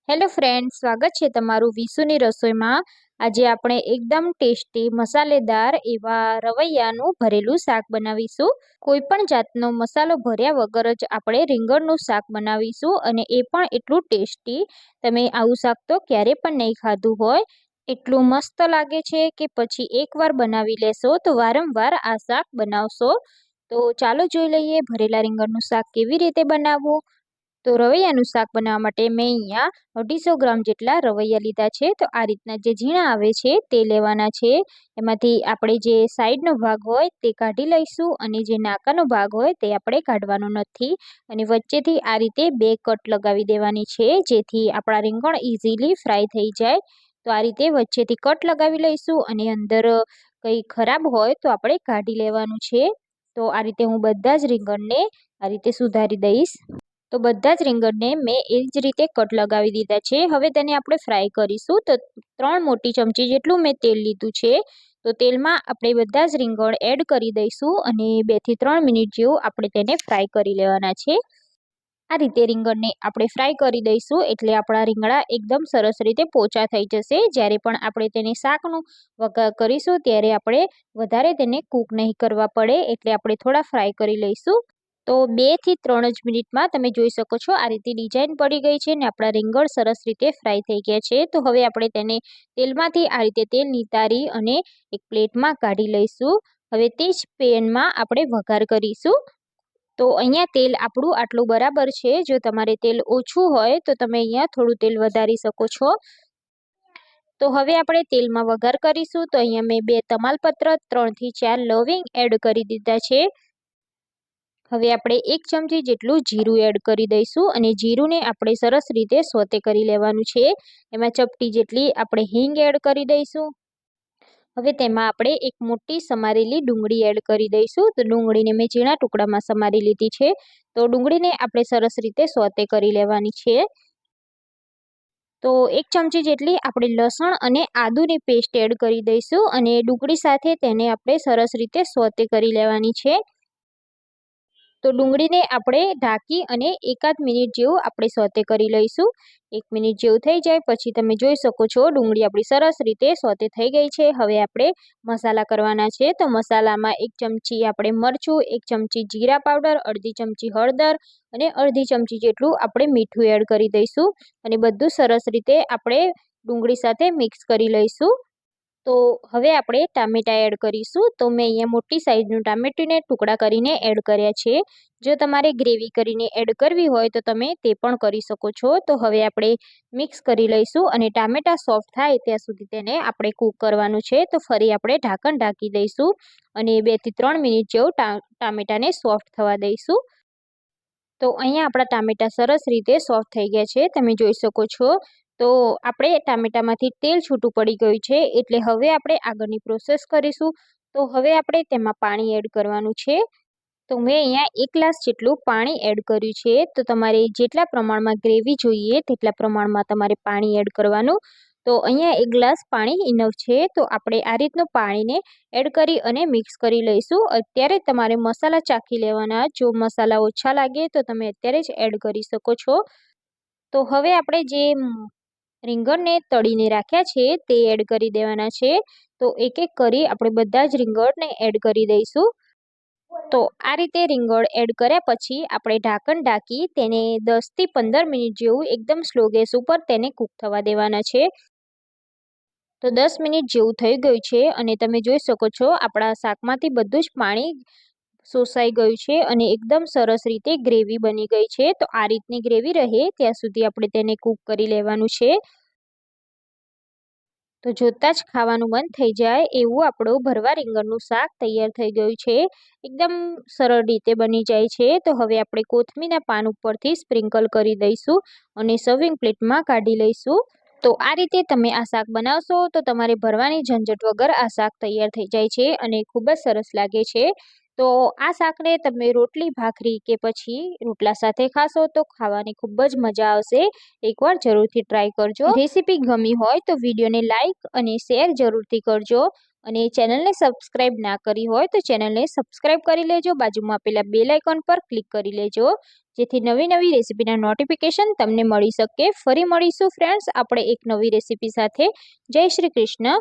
Hello friend, સ્વાગત છે તમારું વિશુની રસોઈમાં। આજે આપણે એકદમ ટેસ્ટી મસાલેદાર એવા રવૈયાનું ભરેલું શાક બનાવીશું। કોઈ પણ જાતનો મસાલો ભર્યા વગર જ આપણે રીંગણનું શાક બનાવીશું અને એ પણ એટલું ટેસ્ટી। તમે આવું શાક તો ક્યારે પણ નહીં ખાધું હોય, એટલું મસ્ત લાગે છે કે પછી એકવાર બનાવી લેશો તો વારંવાર આ શાક બનાવશો। તો ચાલો જોઈ લઈએ ભરેલા રીંગણનું શાક કેવી રીતે બનાવવું। તો રવૈયાનું શાક બનાવવા માટે મેં અહીંયા 250 ગ્રામ જેટલા રવૈયા લીધા છે। તો આ રીતના જે ઝીણા આવે છે તે લેવાના છે। એમાંથી આપણે જે સાઈડનો ભાગ હોય તે કાઢી લઈશું અને જે નાકાનો ભાગ હોય તે આપણે કાઢવાનો નથી। અને વચ્ચેથી આ રીતે 2 કટ લગાવી દેવાની છે, જેથી આપણા રીંગણ ઇઝીલી ફ્રાય થઈ જાય। તો આ રીતે વચ્ચેથી કટ લગાવી લઈશું અને અંદર કંઈ ખરાબ હોય તો આપણે કાઢી લેવાનું છે। તો આ રીતે હું બધા જ રીંગણને આ રીતે સુધારી દઈશ। તો બધા જ રીંગણને મેં એ જ રીતે કટ લગાવી દીધા છે। હવે તેને આપણે ફ્રાય કરીશું। તો 3 મોટી ચમચી જેટલું મેં તેલ લીધું છે। તો તેલમાં આપણે બધા જ રીંગણ એડ કરી દઈશું અને 2 થી 3 મિનિટ જેવું આપણે તેને ફ્રાય કરી લેવાના છે। આ રીતે રીંગણને આપણે ફ્રાય કરી દઈશું એટલે આપણા રીંગણા એકદમ સરસ રીતે પોચા થઈ જશે। જ્યારે પણ આપણે તેને શાકનું વઘાર કરીશું ત્યારે આપણે વધારે તેને કૂક નહીં કરવા પડે, એટલે આપણે થોડા ફ્રાય કરી લઈશું। તો 2 થી 3 જ મિનિટમાં તમે જોઈ શકો છો આ રીતે ડિઝાઇન પડી ગઈ છે ને આપણા રીંગણ સરસ રીતે ફ્રાય થઈ ગયા છે। તો હવે આપણે તેને તેલમાંથી આ રીતે તેલ નિતારી અને એક પ્લેટમાં કાઢી લઈશું। હવે તે જ પેનમાં આપણે વઘાર કરીશું। તો અહીંયા તેલ આપણું આટલું બરાબર છે। જો તમારે તેલ ઓછું હોય તો તમે અહીંયા થોડું તેલ વધારી શકો છો। તો હવે આપણે તેલમાં વઘાર કરીશું। તો અહીંયા મેં 2 તમાલપત્ર, 3 થી 4 લવિંગ એડ કરી દીધા છે। હવે આપણે 1 ચમચી જેટલું જીરું એડ કરી દઈશું અને જીરુંને આપણે સરસ રીતે સોતે કરી લેવાનું છે। એમાં ચપટી જેટલી આપણે હિંગ એડ કરી દઈશું। હવે તેમાં આપણે એક મોટી સમારેલી ડુંગળી એડ કરી દઈશું। તો ડુંગળીને મેં ઝીણા ટુકડામાં સમારી લીધી છે। તો ડુંગળીને આપણે સરસ રીતે સોતે કરી લેવાની છે। તો 1 ચમચી જેટલી આપણે લસણ અને આદુની પેસ્ટ એડ કરી દઈશું અને ડુંગળી સાથે તેને આપણે સરસ રીતે સોતે કરી લેવાની છે। તો ડુંગળીને આપણે ઢાંકી અને 1 મિનિટ જેવું આપણે સોતે કરી લઈશું। 1 મિનિટ જેવું થઈ જાય પછી તમે જોઈ શકો છો ડુંગળી આપણી સરસ રીતે સોતે થઈ ગઈ છે। હવે આપણે મસાલા કરવાના છે। તો મસાલામાં 1 ચમચી આપણે મરચું, 1 ચમચી જીરા પાવડર, અડધી ચમચી હળદર અને અડધી ચમચી જેટલું આપણે મીઠું એડ કરી દઈશું અને બધું સરસ રીતે આપણે ડુંગળી સાથે મિક્સ કરી લઈશું। તો હવે આપણે ટામેટાં એડ કરીશું। તો મેં અહીંયા મોટી સાઈઝનું ટામેટીને ટુકડા કરીને એડ કર્યા છે। જો તમારે ગ્રેવી કરીને એડ કરવી હોય તો તમે તે પણ કરી શકો છો। તો હવે આપણે મિક્સ કરી લઈશું અને ટામેટાં સોફ્ટ થાય ત્યાં સુધી તેને આપણે કૂક કરવાનું છે। તો ફરી આપણે ઢાંકણ ઢાંકી દઈશું અને 2 થી 3 મિનિટ જેવું ટામેટાને સોફ્ટ થવા દઈશું। તો અહીંયા આપણા ટામેટાં સરસ રીતે સોફ્ટ થઈ ગયા છે, તમે જોઈ શકો છો। તો આપણે ટામેટામાંથી તેલ છૂટું પડી ગયું છે, એટલે હવે આપણે આગળની પ્રોસેસ કરીશું। તો હવે આપણે તેમાં પાણી એડ કરવાનું છે। તો મેં અહીંયા 1 ગ્લાસ જેટલું પાણી એડ કર્યું છે। તો તમારે જેટલા પ્રમાણમાં ગ્રેવી જોઈએ તેટલા પ્રમાણમાં તમારે પાણી એડ કરવાનું। તો અહીંયા 1 ગ્લાસ પાણી ઇનફ છે। તો આપણે આ રીતનું પાણીને એડ કરી અને મિક્સ કરી લઈશું। અત્યારે તમારે મસાલા ચાખી લેવાના, જો મસાલા ઓછા લાગે તો તમે અત્યારે જ એડ કરી શકો છો। તો હવે આપણે જે રીંગણને તળીને રાખ્યા છે તે એડ કરી દેવાના છે। તો એક એક કરી આપણે બધા જ રીંગણને એડ કરી દઈશું। તો આ રીતે રીંગણ એડ કર્યા પછી આપણે ઢાંકણ ઢાંકી તેને 10 થી 15 મિનિટ જેવું એકદમ સ્લો ગેસ ઉપર તેને કૂક થવા દેવાના છે। તો 10 મિનિટ જેવું થઈ ગયું છે અને તમે જોઈ શકો છો આપણા શાકમાંથી બધું જ પાણી શોષાઈ ગયું છે અને એકદમ સરસ રીતે ગ્રેવી બની ગઈ છે। તો આ રીતની ગ્રેવી રહે ત્યાં સુધી આપણે તેને કૂક કરી લેવાનું છે। તો જોતાં જ ખાવાનું મન થઈ જાય એવું આપણું ભરવા રીંગણનું શાક તૈયાર થઈ ગયું છે। એકદમ સરળ રીતે બની જાય છે। તો હવે આપણે કોથમીરના પાન ઉપરથી સ્પ્રિંકલ કરી દઈશું અને સર્વિંગ પ્લેટમાં કાઢી લઈશું। તો આ રીતે તમે આ શાક બનાવશો તો તમારે ભરવાની ઝંઝટ વગર આ શાક તૈયાર થઈ જાય છે અને ખૂબ જ સરસ લાગે છે। તો આ શાકને તમે રોટલી, ભાખરી કે પછી રોટલા સાથે ખાશો તો ખાવાની ખૂબ જ મજા આવશે। એકવાર જરૂરથી ટ્રાય કરજો। રેસીપી ગમી હોય તો વિડીયોને લાઈક અને શેર જરૂરથી કરજો। અને ચેનલને સબસ્ક્રાઇબ ના કરી હોય તો ચેનલને સબસ્ક્રાઇબ કરી લેજો, બાજુમાં આપેલા બેલ આઇકોન પર ક્લિક કરી લેજો, જેથી નવી નવી રેસીપીના નોટિફિકેશન તમને મળી શકે. ફરી મળીશું ફ્રેન્ડ્સ આપણે એક નવી રેસીપી સાથે. જય શ્રી કૃષ્ણ.